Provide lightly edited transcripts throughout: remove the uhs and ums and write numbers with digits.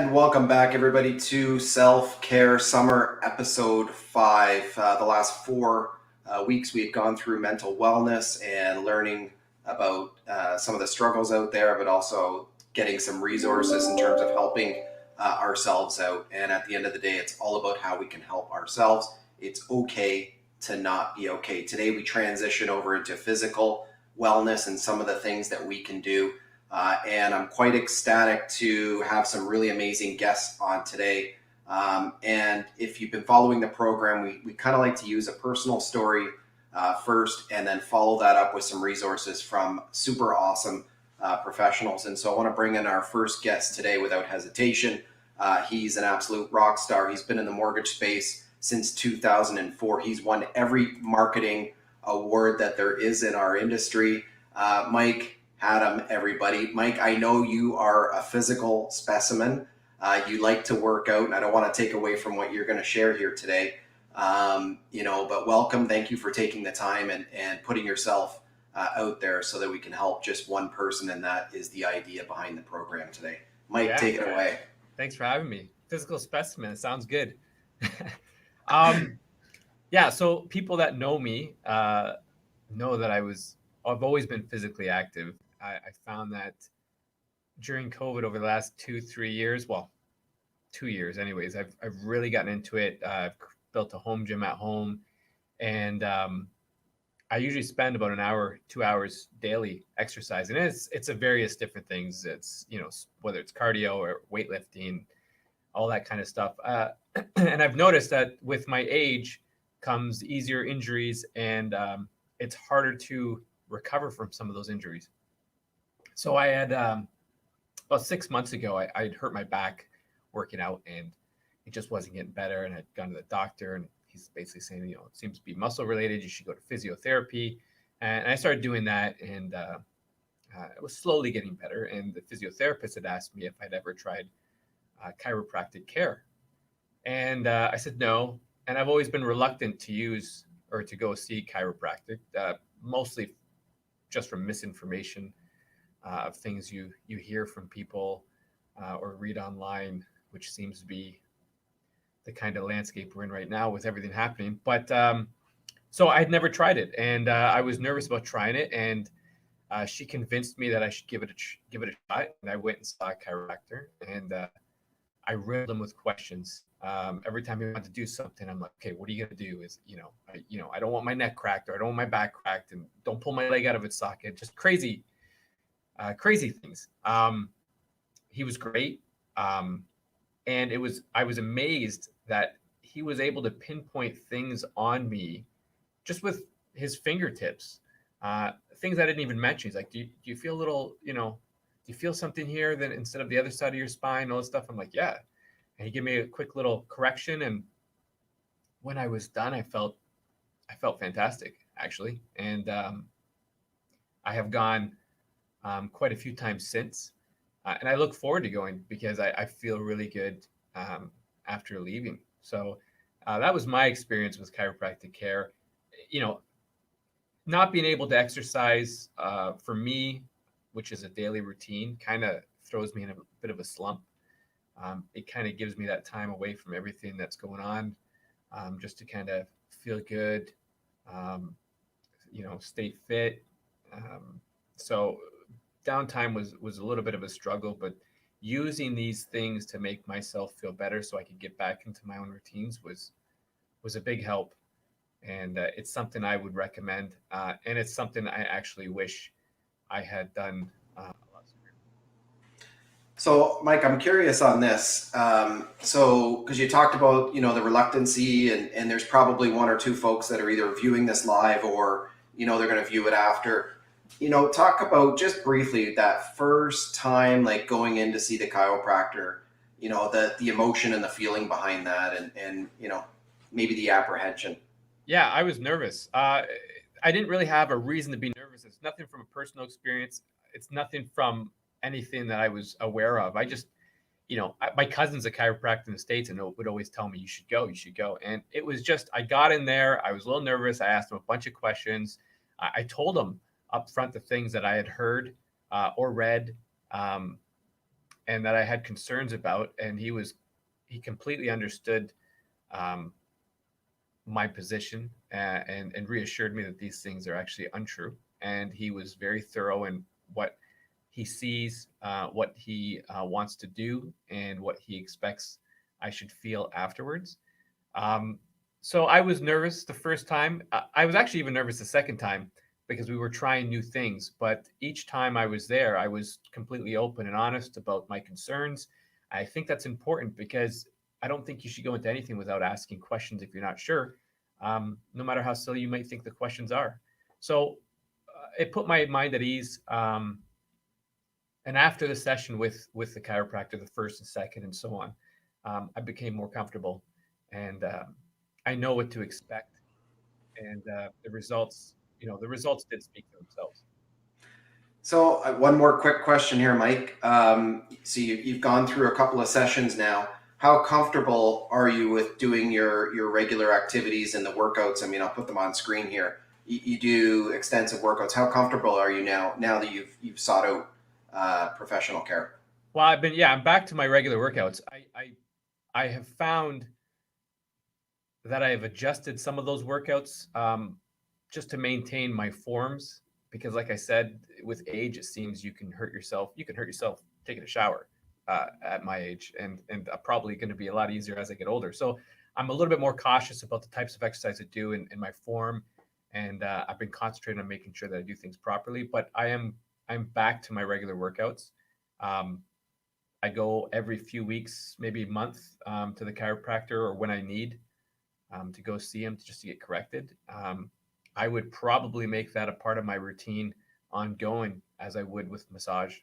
And welcome back, everybody, to Self-Care Summer Episode 5. The last 4 weeks, we've gone through mental wellness and learning about some of the struggles out there, but also getting some resources in terms of helping ourselves out. And at the end of the day, it's all about how we can help ourselves. It's okay to not be okay. Today, we transition over into physical wellness and some of the things that we can do. And I'm quite ecstatic to have some really amazing guests on today. And if you've been following the program, we kind of like to use a personal story first and then follow that up with some resources from super awesome professionals. And so I want to bring in our first guest today without hesitation. He's an absolute rock star. He's been in the mortgage space since 2004. He's won every marketing award that there is in our industry. Mike Haddam, everybody. Mike, I know you are a physical specimen. You like to work out, and I don't want to take away from what you're going to share here today. But welcome. Thank you for taking the time and putting yourself out there so that we can help just one person, and that is the idea behind the program today. Mike, take it away. Thanks for having me. Physical specimen. It sounds good. So people that know me know that I've always been physically active. I found that during COVID over the last 2-3 years, 2 years anyways, I've really gotten into it. I've built a home gym at home, and I usually spend about an hour, 2 hours daily exercising. And it's a various different things. It's, whether it's cardio or weightlifting, all that kind of stuff. And I've noticed that with my age comes easier injuries, and it's harder to recover from some of those injuries. So I had about 6 months ago, I'd hurt my back working out, and it just wasn't getting better. And I'd gone to the doctor, and he's basically saying, it seems to be muscle related. You should go to physiotherapy. And I started doing that, and it was slowly getting better. And the physiotherapist had asked me if I'd ever tried chiropractic care. And I said no. And I've always been reluctant to use or to go see chiropractic, mostly just from misinformation of things you hear from people or read online, which seems to be the kind of landscape we're in right now with everything happening. But so I'd never tried it, and I was nervous about trying it. And she convinced me that I should give it a shot. And I went and saw a chiropractor, and I riddled him with questions. Every time he wanted to do something, I'm like, okay, what are you gonna do? I don't want my neck cracked, or I don't want my back cracked, and don't pull my leg out of its socket. Just crazy things. He was great, and I was amazed that he was able to pinpoint things on me just with his fingertips. Things I didn't even mention. He's like, do you feel a little, do you feel something here then instead of the other side of your spine, all this stuff? I'm like, yeah. And he gave me a quick little correction, and when I was done, I felt fantastic, actually. And I have gone quite a few times since, and I look forward to going because I feel really good after leaving. So that was my experience with chiropractic care. Not being able to exercise for me, which is a daily routine, kind of throws me in a bit of a slump. It kind of gives me that time away from everything that's going on, just to kind of feel good, stay fit. So downtime was a little bit of a struggle, but using these things to make myself feel better so I could get back into my own routines was a big help. And it's something I would recommend. And it's something I actually wish I had done a lot sooner. So, Mike, I'm curious on this. Because you talked about, the reluctancy, and there's probably one or two folks that are either viewing this live or, they're going to view it after. Talk about just briefly that first time, like going in to see the chiropractor, the emotion and the feeling behind that, and maybe the apprehension. Yeah, I was nervous. I didn't really have a reason to be nervous. It's nothing from a personal experience. It's nothing from anything that I was aware of. I just, my cousin's a chiropractor in the States, and would always tell me, you should go. And it was just, I got in there. I was a little nervous. I asked him a bunch of questions. I told him up front the things that I had heard or read. and that I had concerns about, and he completely understood um, my position, and reassured me that these things are actually untrue. And he was very thorough in what he sees, what he wants to do, and what he expects I should feel afterwards. Um, so I was nervous the first time. I was actually even nervous the second time because we were trying new things. But each time I was there, I was completely open and honest about my concerns. I think that's important because I don't think you should go into anything without asking questions if you're not sure, no matter how silly you might think the questions are. So it put my mind at ease. And after the session with the chiropractor, the first and second, and so on, I became more comfortable, and I know what to expect. And the results, the results did speak for themselves. So, one more quick question here, Mike. So, you've gone through a couple of sessions now. How comfortable are you with doing your regular activities and the workouts? I mean, I'll put them on screen here. You do extensive workouts. How comfortable are you now that you've sought out professional care? Well, I'm back to my regular workouts. I have found that I have adjusted some of those workouts, just to maintain my forms, because, like I said, with age, it seems you can hurt yourself. You can hurt yourself taking a shower at my age, and probably going to be a lot easier as I get older. So I'm a little bit more cautious about the types of exercise I do in my form, and I've been concentrating on making sure that I do things properly. But I'm back to my regular workouts. Um, I go every few weeks, maybe a month, to the chiropractor, or when I need to go see him just to get corrected. I would probably make that a part of my routine ongoing, as I would with massage.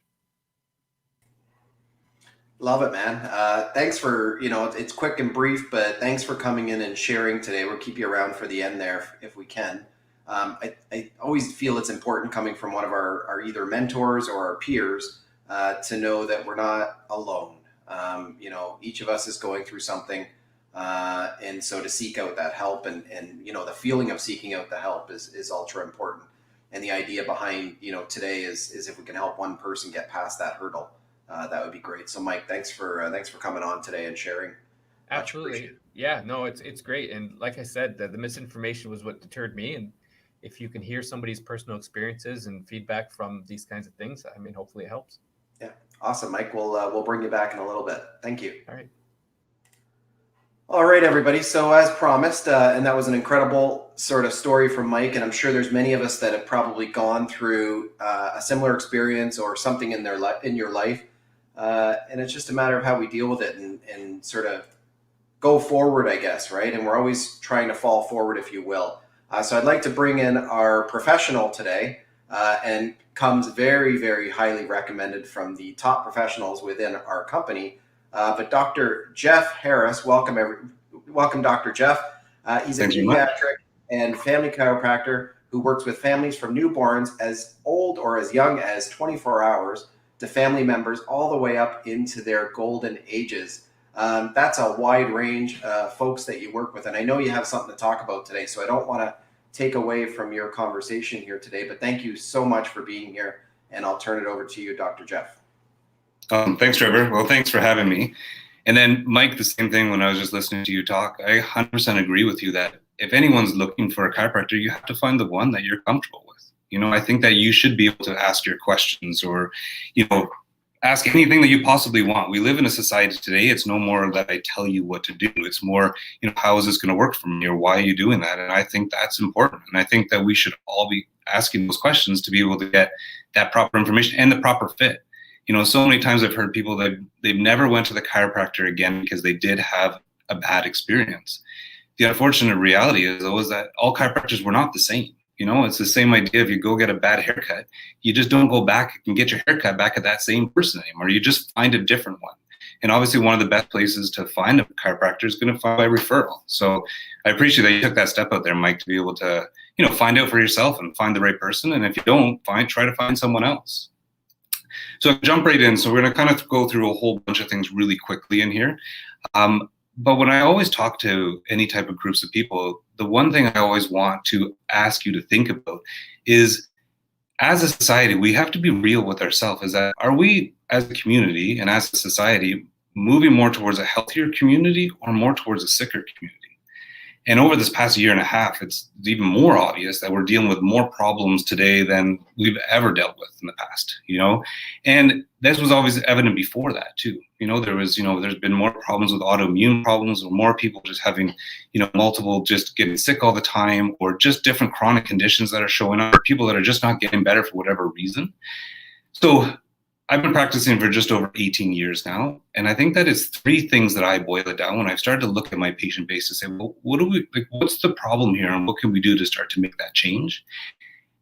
Love it, man. Thanks for, it's quick and brief, but thanks for coming in and sharing today. We'll keep you around for the end there if we can. I always feel it's important coming from one of our either mentors or our peers to know that we're not alone. Each of us is going through something. And so to seek out that help and the feeling of seeking out the help is ultra important. And the idea behind, today is if we can help one person get past that hurdle, that would be great. So, Mike, thanks for coming on today and sharing. Much Absolutely. appreciated. Yeah, no, it's great. And like I said, the misinformation was what deterred me. And if you can hear somebody's personal experiences and feedback from these kinds of things, I mean, hopefully it helps. Yeah, awesome, Mike. We'll bring you back in a little bit. Thank you. All right. All right, everybody. So, as promised, and that was an incredible sort of story from Mike, and I'm sure there's many of us that have probably gone through a similar experience or something in in your life, and it's just a matter of how we deal with it and sort of go forward, I guess, right? And we're always trying to fall forward, if you will. So, I'd like to bring in our professional today, and comes very, very highly recommended from the top professionals within our company. But Dr. Jeff Harris, welcome, Dr. Jeff. He's a Thanks very much. pediatric and family chiropractor who works with families from newborns as old or as young as 24 hours to family members all the way up into their golden ages. That's a wide range of folks that you work with. And I know you have something to talk about today, so I don't want to take away from your conversation here today, but thank you so much for being here. And I'll turn it over to you, Dr. Jeff. Thanks, Trevor. Well, thanks for having me. And then, Mike, the same thing when I was just listening to you talk. I 100% agree with you that if anyone's looking for a chiropractor, you have to find the one that you're comfortable with. I think that you should be able to ask your questions or, ask anything that you possibly want. We live in a society today. It's no more that I tell you what to do. It's more, how is this going to work for me or why are you doing that? And I think that's important. And I think that we should all be asking those questions to be able to get that proper information and the proper fit. So many times I've heard people that they've never went to the chiropractor again because they did have a bad experience. The unfortunate reality is, though, is that all chiropractors were not the same. It's the same idea. If you go get a bad haircut, you just don't go back and get your haircut back at that same person anymore. You just find a different one. And obviously one of the best places to find a chiropractor is going to find by referral. So I appreciate that you took that step out there, Mike, to be able to, find out for yourself and find the right person. And if you don't, try to find someone else. So I'll jump right in. So we're going to kind of go through a whole bunch of things really quickly in here. But when I always talk to any type of groups of people, the one thing I always want to ask you to think about is as a society, we have to be real with ourselves. Is that, are we as a community and as a society moving more towards a healthier community or more towards a sicker community? And over this past year and a half, it's even more obvious that we're dealing with more problems today than we've ever dealt with in the past, And this was always evident before that too. There's been more problems with autoimmune problems, or more people just having, multiple, just getting sick all the time, or just different chronic conditions that are showing up, or people that are just not getting better for whatever reason. So I've been practicing for just over 18 years now, and I think that it's three things that I boil it down when I've started to look at my patient base to say, well, what's the problem here, and what can we do to start to make that change?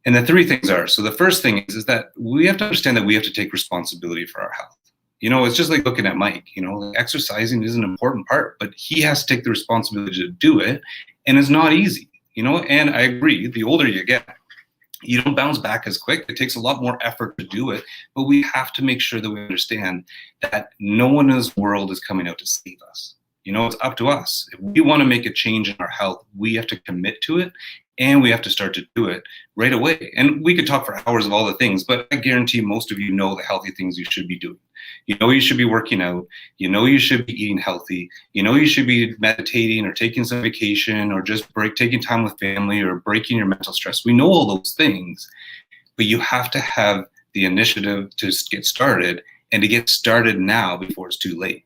And the three things are, so the first thing is that we have to understand that we have to take responsibility for our health. It's just like looking at Mike, exercising is an important part, but he has to take the responsibility to do it, and it's not easy, and I agree, the older you get, you don't bounce back as quick. It takes a lot more effort to do it, but we have to make sure that we understand that no one in this world is coming out to save us. It's up to us. If we want to make a change in our health, we have to commit to it, and we have to start to do it right away. And we could talk for hours of all the things, but I guarantee most of you know the healthy things you should be doing. You should be working out. You should be eating healthy. You should be meditating or taking some vacation, or just taking time with family, or breaking your mental stress. We know all those things, but you have to have the initiative to get started, and to get started now before it's too late.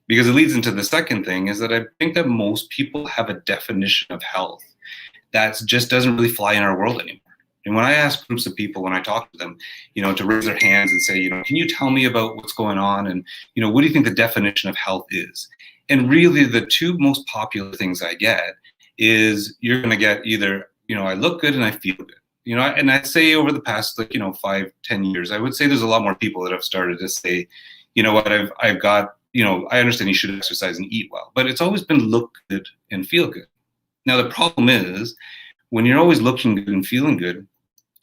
Because it leads into the second thing, is that I think that most people have a definition of health that just doesn't really fly in our world anymore. And when I ask groups of people, when I talk to them, to raise their hands and say, can you tell me about what's going on? And, what do you think the definition of health is? And really the two most popular things I get is, you're going to get either, I look good and I feel good. And I'd say over the past, 5-10 years, I would say there's a lot more people that have started to say, I've got, I understand you should exercise and eat well, but it's always been look good and feel good. Now, the problem is, when you're always looking good and feeling good,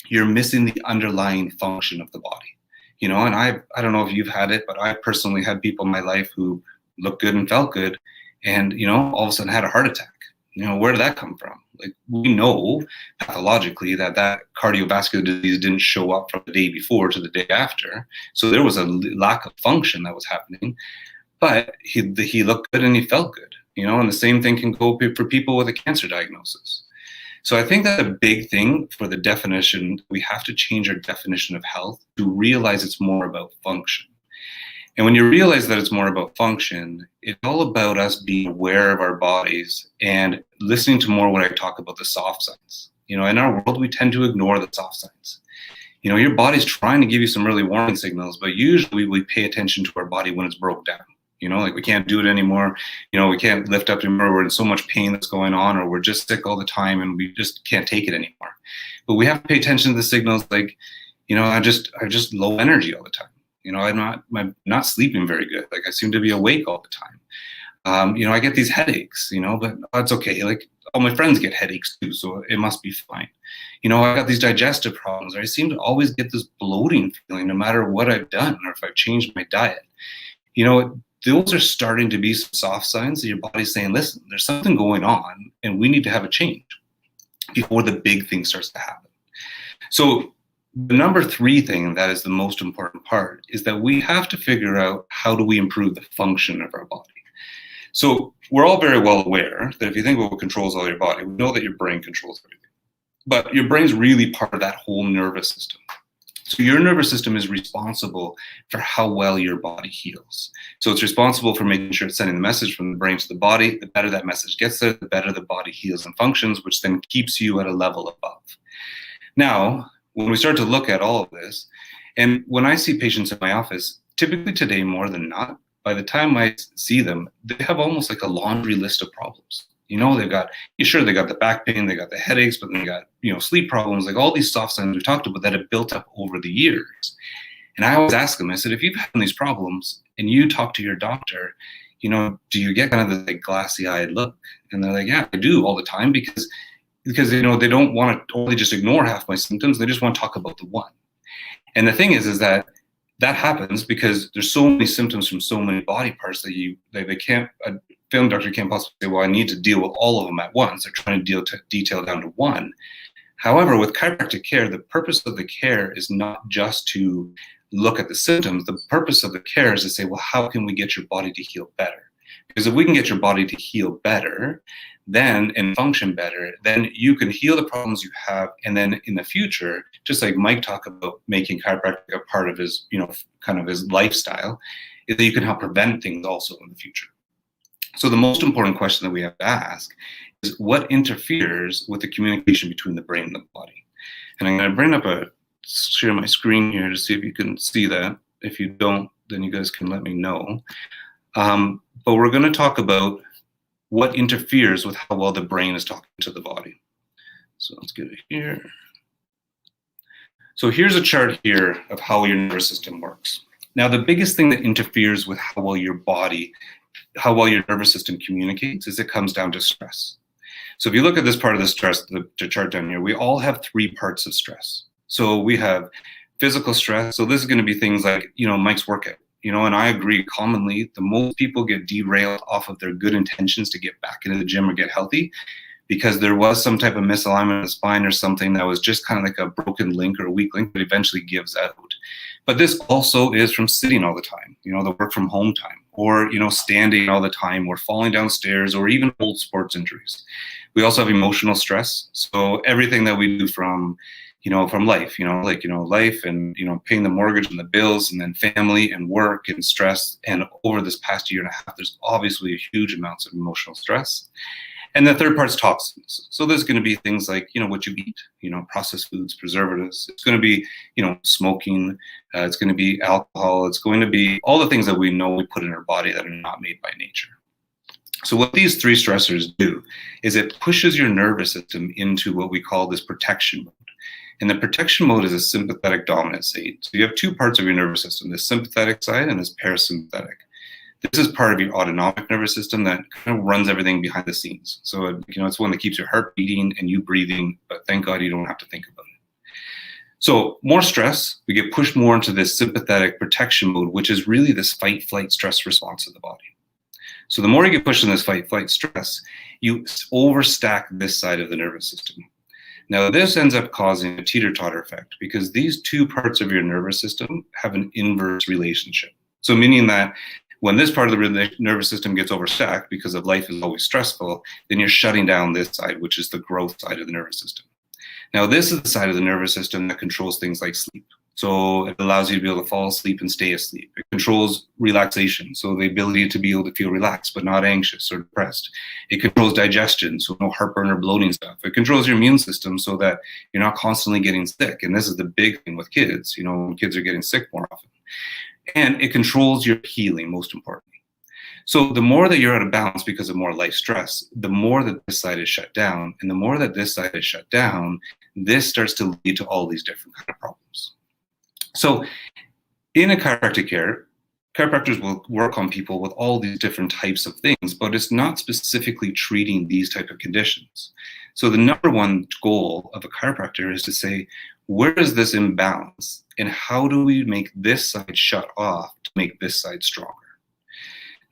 you're missing the underlying function of the body. And I don't know if you've had it, but I personally had people in my life who looked good and felt good, and, all of a sudden had a heart attack. Where did that come from? We know pathologically that cardiovascular disease didn't show up from the day before to the day after. So there was a lack of function that was happening, but he looked good and he felt good, and the same thing can go for people with a cancer diagnosis. So I think that a big thing for the definition, we have to change our definition of health to realize it's more about function. And when you realize that it's more about function, it's all about us being aware of our bodies and listening to more when I talk about the soft signs. In our world, we tend to ignore the soft signs. Your body's trying to give you some early warning signals, but usually we pay attention to our body when it's broke down. We can't do it anymore. We can't lift up anymore. We're in so much pain that's going on, or we're just sick all the time and we just can't take it anymore. But we have to pay attention to the signals like, I'm just low energy all the time. I'm not sleeping very good. I seem to be awake all the time. I get these headaches, but it's okay. All my friends get headaches too, so it must be fine. I got these digestive problems. I seem to always get this bloating feeling no matter what I've done or if I've changed my diet. Those are starting to be some soft signs that your body's saying, listen, there's something going on and we need to have a change before the big thing starts to happen. So the number 3 thing that is the most important part is that we have to figure out, how do we improve the function of our body? So we're all very well aware that if you think about what controls all your body, we know that your brain controls everything. But your brain's really part of that whole nervous system. So your nervous system is responsible for how well your body heals. So it's responsible for making sure it's sending the message from the brain to the body. The better that message gets there, the better the body heals and functions, which then keeps you at a level above. Now, when we start to look at all of this, and when I see patients in my office, typically today more than not, by the time I see them, they have almost like a laundry list of problems. They've got, they got the back pain, they got the headaches, but then they got, sleep problems, like all these soft signs we talked about that have built up over the years. And I always ask them, I said, if you've had these problems and you talk to your doctor, do you get kind of the glassy eyed look? And they're like, yeah, I do all the time because they don't want to only just ignore half my symptoms. They just want to talk about the one. And the thing is that happens because there's so many symptoms from so many body parts that they can't, a family doctor can't possibly say, well, I need to deal with all of them at once. They're trying to detail down to one. However, with chiropractic care, the purpose of the care is not just to look at the symptoms. The purpose of the care is to say, well, how can we get your body to heal better? Because if we can get your body to heal better, then and function better, then you can heal the problems you have. And then in the future, just like Mike talked about making chiropractic a part of his, kind of his lifestyle, is that you can help prevent things also in the future. So the most important question that we have to ask is what interferes with the communication between the brain and the body? And I'm going to share my screen here to see if you can see that. If you don't, then you guys can let me know. But we're going to talk about what interferes with how well the brain is talking to the body. So let's get it here. So here's a chart here of how your nervous system works. Now, the biggest thing that interferes with how well your nervous system communicates is it comes down to stress. So if you look at this part of the stress, the chart down here, we all have 3 parts of stress. So we have physical stress. So this is going to be things like, Mike's workout. And I agree commonly, the most people get derailed off of their good intentions to get back into the gym or get healthy because there was some type of misalignment of the spine or something that was just kind of like a broken link or a weak link that eventually gives out. But this also is from sitting all the time, the work from home time, or, standing all the time, or falling downstairs, or even old sports injuries. We also have emotional stress. So everything that we do from life, life and, paying the mortgage and the bills and then family and work and stress. And over this past year and a half, there's obviously huge amounts of emotional stress. And the third part's toxins. So there's going to be things like, what you eat, processed foods, preservatives. It's going to be, smoking. It's going to be alcohol. It's going to be all the things that we know we put in our body that are not made by nature. So what these 3 stressors do is it pushes your nervous system into what we call this protection mode. And the protection mode is a sympathetic dominant state. So you have 2 parts of your nervous system, this sympathetic side and this parasympathetic. This is part of your autonomic nervous system that kind of runs everything behind the scenes. So, it's one that keeps your heart beating and you breathing, but thank God you don't have to think about it. So more stress, we get pushed more into this sympathetic protection mode, which is really this fight, flight, stress response of the body. So the more you get pushed in this fight, flight, stress, you overstack this side of the nervous system. Now, this ends up causing a teeter-totter effect because these 2 parts of your nervous system have an inverse relationship. So meaning that when this part of the nervous system gets overstacked because of life is always stressful, then you're shutting down this side, which is the growth side of the nervous system. Now, this is the side of the nervous system that controls things like sleep. So it allows you to be able to fall asleep and stay asleep. It controls relaxation, so the ability to be able to feel relaxed but not anxious or depressed. It controls digestion, so no heartburn or bloating stuff. It controls your immune system so that you're not constantly getting sick. And this is the big thing with kids, when kids are getting sick more often. And it controls your healing, most importantly. So the more that you're out of balance because of more life stress, the more that this side is shut down. And the more that this side is shut down, this starts to lead to all these different kind of problems. So in a chiropractic care, chiropractors will work on people with all these different types of things, but it's not specifically treating these type of conditions. So the number one goal of a chiropractor is to say, where is this imbalance and how do we make this side shut off to make this side stronger?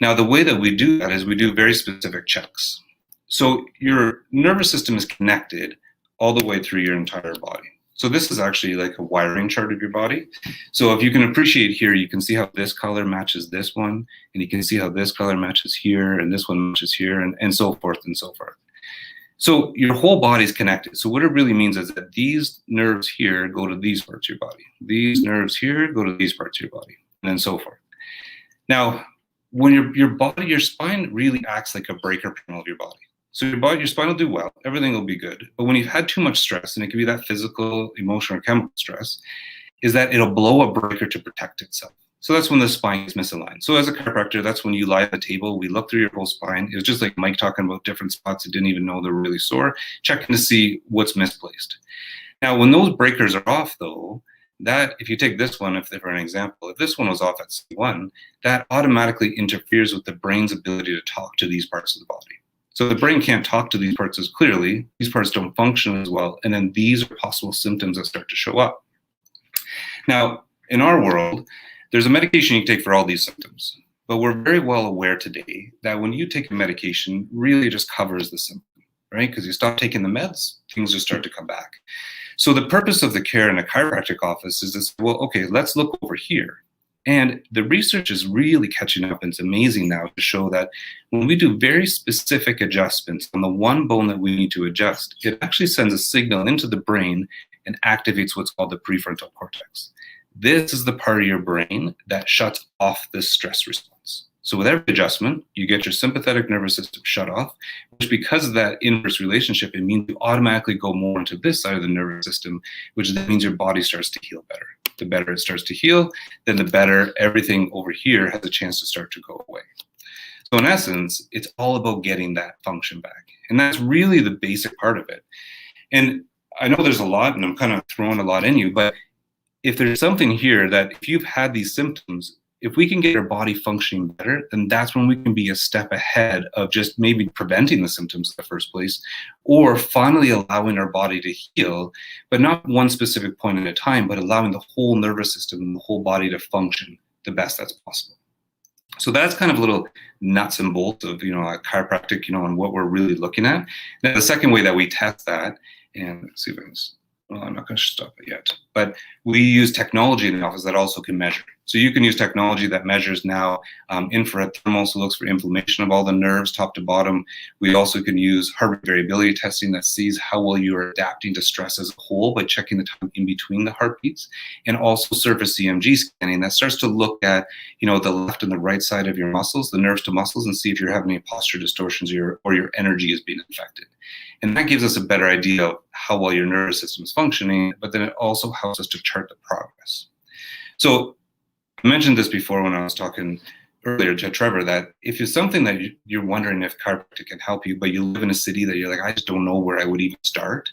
Now, the way that we do that is we do very specific checks. So your nervous system is connected all the way through your entire body. So this is actually like a wiring chart of your body. So if you can appreciate here, you can see how this color matches this one, and you can see how this color matches here, and this one matches here, and so forth and so forth. So your whole body is connected. So what it really means is that these nerves here go to these parts of your body. These nerves here go to these parts of your body, and so forth. Now, when your spine really acts like a breaker panel of your body. So your spine will do well, everything will be good. But when you've had too much stress, and it can be that physical, emotional, or chemical stress, is that it'll blow a breaker to protect itself. So that's when the spine is misaligned. So as a chiropractor, that's when you lie at the table, we look through your whole spine. It was just like Mike talking about different spots that didn't even know they're really sore, checking to see what's misplaced. Now, when those breakers are off though, that if you take this one, for an example, if this one was off at C1, that automatically interferes with the brain's ability to talk to these parts of the body. So the brain can't talk to these parts as clearly, these parts don't function as well, and then these are possible symptoms that start to show up. Now, in our world, there's a medication you can take for all these symptoms, but we're very well aware today that when you take a medication, really just covers the symptom. right? Because you stop taking the meds, things just start to come back. So the purpose of the care in a chiropractic office is this, well, okay, let's look over here. And the research is really catching up, and it's amazing now to show that when we do very specific adjustments on the one bone that we need to adjust, it actually sends a signal into the brain and activates what's called the prefrontal cortex. This is the part of your brain that shuts off this stress response. So with every adjustment, you get your sympathetic nervous system shut off, which because of that inverse relationship, it means you automatically go more into this side of the nervous system, which then means your body starts to heal better. The better it starts to heal, then the better everything over here has a chance to start to go away. So in essence, it's all about getting that function back. And that's really the basic part of it. And I know there's a lot, and I'm kind of throwing a lot in you, but if there's something here that if you've had these symptoms, if we can get our body functioning better, then that's when we can be a step ahead of just maybe preventing the symptoms in the first place, or finally allowing our body to heal, but not one specific point at a time, but allowing the whole nervous system and the whole body to function the best that's possible. So that's kind of little nuts and bolts of, a chiropractic, and what we're really looking at. Now, the second way that we test that, and let's see if I can, well, I'm not going to stop it yet, but we use technology in the office that also can measure. So you can use technology that measures now infrared thermal, so looks for inflammation of all the nerves top to bottom. We also can use heart rate variability testing that sees how well you are adapting to stress as a whole by checking the time in between the heartbeats, and also surface EMG scanning that starts to look at, the left and the right side of your muscles, the nerves to muscles, and see if you're having any posture distortions or your energy is being affected. And that gives us a better idea of how well your nervous system is functioning, but then it also helps us to chart the progress. So I mentioned this before when I was talking earlier to Trevor, that if it's something that you're wondering if chiropractic can help you, but you live in a city that you're like, I just don't know where I would even start.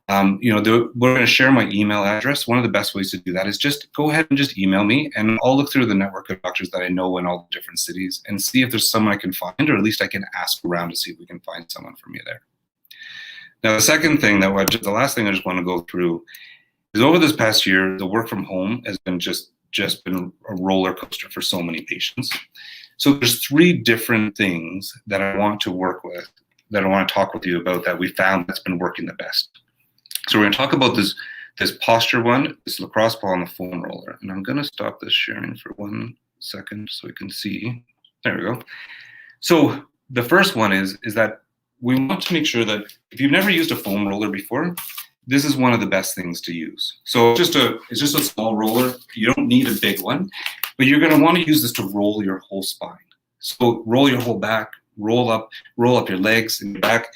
We're going to share my email address. One of the best ways to do that is just go ahead and just email me, and I'll look through the network of doctors that I know in all the different cities and see if there's someone I can find, or at least I can ask around to see if we can find someone for me there. Now, the second thing the last thing I just want to go through is over this past year, the work from home has been just been a roller coaster for so many patients. So there's 3 different things that I want to work with, that I want to talk with you about, that we found that's been working the best. So we're going to talk about this posture one, this lacrosse ball, and the foam roller. And I'm going to stop this sharing for 1 second so we can see. There we go. So the first one is that we want to make sure that if you've never used a foam roller before, this is one of the best things to use. So it's just a small roller. You don't need a big one, but you're going to want to use this to roll your whole spine. So roll your whole back, roll up your legs and your back.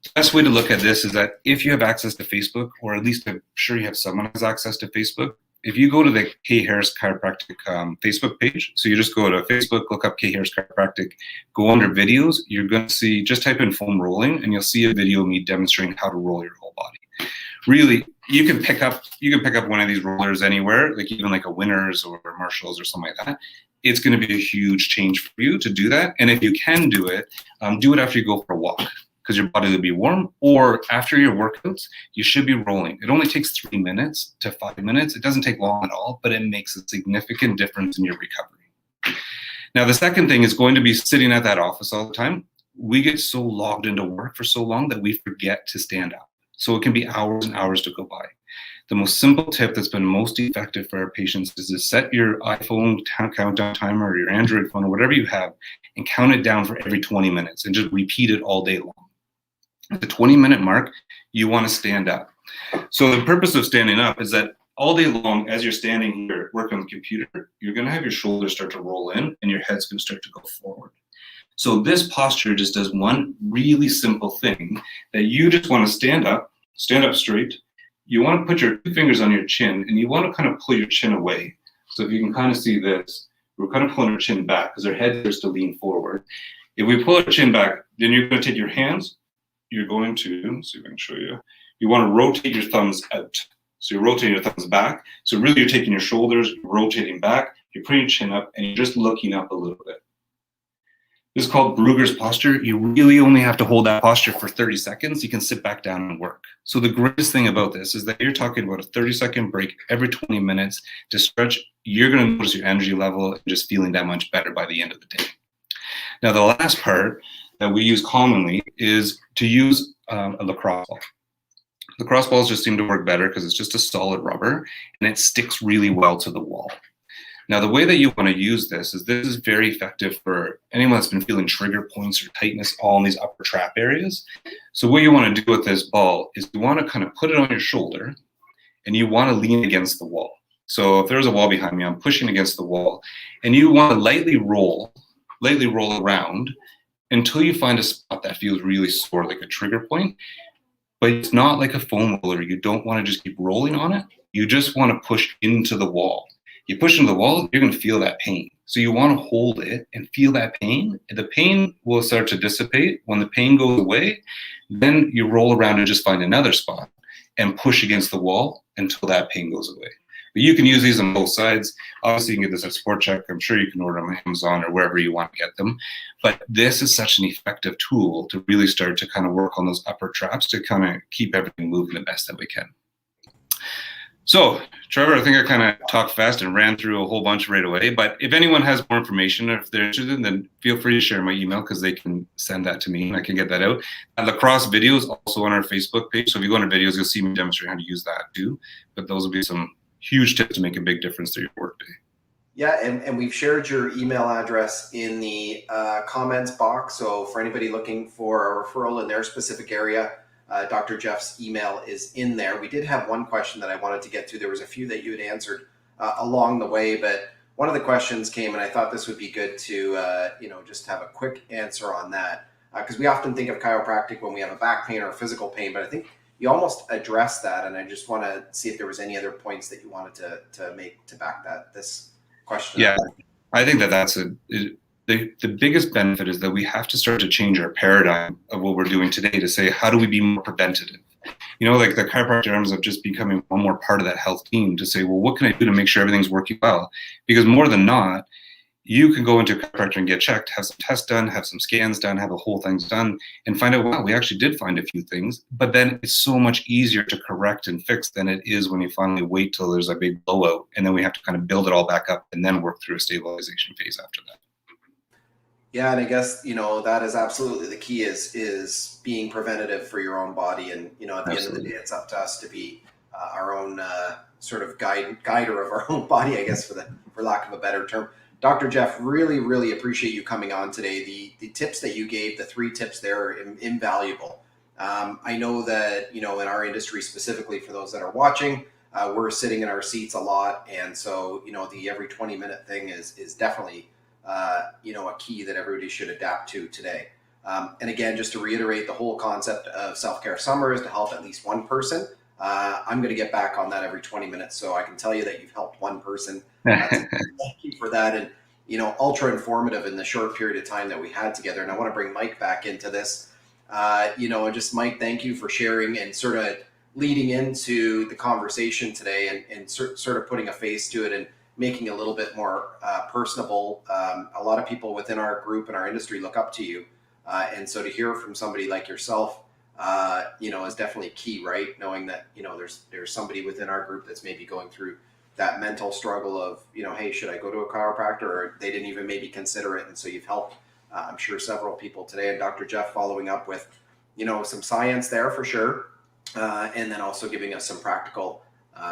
The best way to look at this is that if you have access to Facebook, or at least I'm sure you have someone who has access to Facebook, if you go to the Kay Harris Chiropractic Facebook page, so you just go to Facebook, look up Kay Harris Chiropractic, go under videos, you're going to see, just type in foam rolling, and you'll see a video of me demonstrating how to roll your whole body. Really, you can pick up one of these rollers anywhere, like even like a Winners or Marshalls or something like that. It's going to be a huge change for you to do that. And if you can do it after you go for a walk, because your body will be warm, or after your workouts, you should be rolling. It only takes 3 minutes to 5 minutes. It doesn't take long at all, but it makes a significant difference in your recovery. Now, the second thing is going to be sitting at that office all the time. We get so logged into work for so long that we forget to stand up. So it can be hours and hours to go by. The most simple tip that's been most effective for our patients is to set your iPhone countdown timer or your Android phone or whatever you have and count it down for every 20 minutes and just repeat it all day long. At the 20-minute mark, you want to stand up. So the purpose of standing up is that all day long, as you're standing here working on the computer, you're going to have your shoulders start to roll in and your head's going to start to go forward. So this posture just does one really simple thing, that you just want to stand up straight. You want to put your 2 fingers on your chin, and you want to kind of pull your chin away. So if you can kind of see this, we're kind of pulling our chin back because our head starts to lean forward. If we pull our chin back, then you're going to take your hands. You're going to, let's see if I can show you. You want to rotate your thumbs out. So you're rotating your thumbs back. So really you're taking your shoulders, you're rotating back, you're putting your chin up, and you're just looking up a little bit. This is called Brugger's posture. You really only have to hold that posture for 30 seconds. You can sit back down and work. So the greatest thing about this is that you're talking about a 30-second break every 20 minutes to stretch. You're going to notice your energy level and just feeling that much better by the end of the day. Now, the last part that we use commonly is to use a lacrosse ball. Lacrosse balls just seem to work better because it's just a solid rubber and it sticks really well to the wall. Now, the way that you want to use this is very effective for anyone that's been feeling trigger points or tightness all in these upper trap areas. So what you want to do with this ball is you want to kind of put it on your shoulder and you want to lean against the wall. So if there's a wall behind me, I'm pushing against the wall and you want to lightly roll around until you find a spot that feels really sore, like a trigger point. But it's not like a foam roller. You don't want to just keep rolling on it. You just want to push into the wall. You push into the wall, you're going to feel that pain. So you want to hold it and feel that pain. The pain will start to dissipate. When the pain goes away, then you roll around and just find another spot and push against the wall until that pain goes away. But you can use these on both sides. Obviously, you can get this at Sport Check. I'm sure you can order them on Amazon or wherever you want to get them. But this is such an effective tool to really start to kind of work on those upper traps to kind of keep everything moving the best that we can. So, Trevor, I think I kind of talked fast and ran through a whole bunch right away. But if anyone has more information, or if they're interested, then feel free to share my email because they can send that to me and I can get that out. Lacrosse videos also on our Facebook page. So if you go into videos, you'll see me demonstrate how to use that too. But those will be some huge tips to make a big difference through your workday. Yeah, and we've shared your email address in the comments box. So for anybody looking for a referral in their specific area, Dr. Jeff's email is in there. We did have one question that I wanted to get to. There was a few that you had answered along the way, but one of the questions came, and I thought this would be good to just have a quick answer on that, because we often think of chiropractic when we have a back pain or a physical pain, but I think you almost addressed that, and I just want to see if there was any other points that you wanted to make to back this question. Yeah, I think that's the biggest benefit is that we have to start to change our paradigm of what we're doing today to say, how do we be more preventative? Like the chiropractor ends up just becoming one more part of that health team to say, well, what can I do to make sure everything's working well? Because more than not, you can go into a chiropractor and get checked, have some tests done, have some scans done, have the whole things done, and find out, wow, we actually did find a few things. But then it's so much easier to correct and fix than it is when you finally wait till there's a big blowout, and then we have to kind of build it all back up and then work through a stabilization phase after that. Yeah, and I guess, that is absolutely the key is being preventative for your own body. And, at the end of the day, it's up to us to be our own sort of guider of our own body, I guess, for lack of a better term. Dr. Jeff, really, really appreciate you coming on today. The tips that you gave, the 3 tips there are invaluable. I know that, in our industry specifically, for those that are watching, we're sitting in our seats a lot. And so, the every 20-minute thing is definitely, a key that everybody should adapt to today. And again, just to reiterate, the whole concept of Self-Care Summer is to help at least one person. I'm going to get back on that every 20 minutes. So I can tell you that you've helped one person. Thank you for that. And, ultra informative in the short period of time that we had together. And I want to bring Mike back into this. Just Mike, thank you for sharing and sort of leading into the conversation today and sort of putting a face to it and making it a little bit more personable. A lot of people within our group and our industry look up to you. And so to hear from somebody like yourself, is definitely key, right? Knowing that, there's somebody within our group that's maybe going through that mental struggle of, hey, should I go to a chiropractor? Or they didn't even maybe consider it. And so you've helped, I'm sure, several people today. And Dr. Jeff following up with, some science there for sure. And then also giving us some practical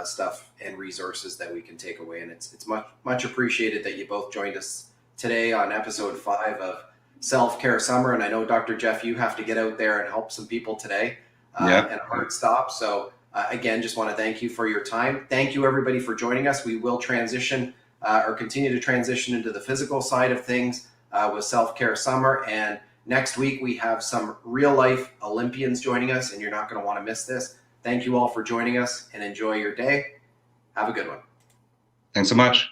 stuff and resources that we can take away. And it's much appreciated that you both joined us today on episode 5 of Self-Care Summer. And I know, Dr. Jeff, you have to get out there and help some people today and a hard stop. So again, just want to thank you for your time. Thank you, everybody, for joining us. We will transition or continue to transition into the physical side of things with Self-Care Summer. And next week, we have some real-life Olympians joining us, and you're not going to want to miss this. Thank you all for joining us, and enjoy your day. Have a good one. Thanks so much.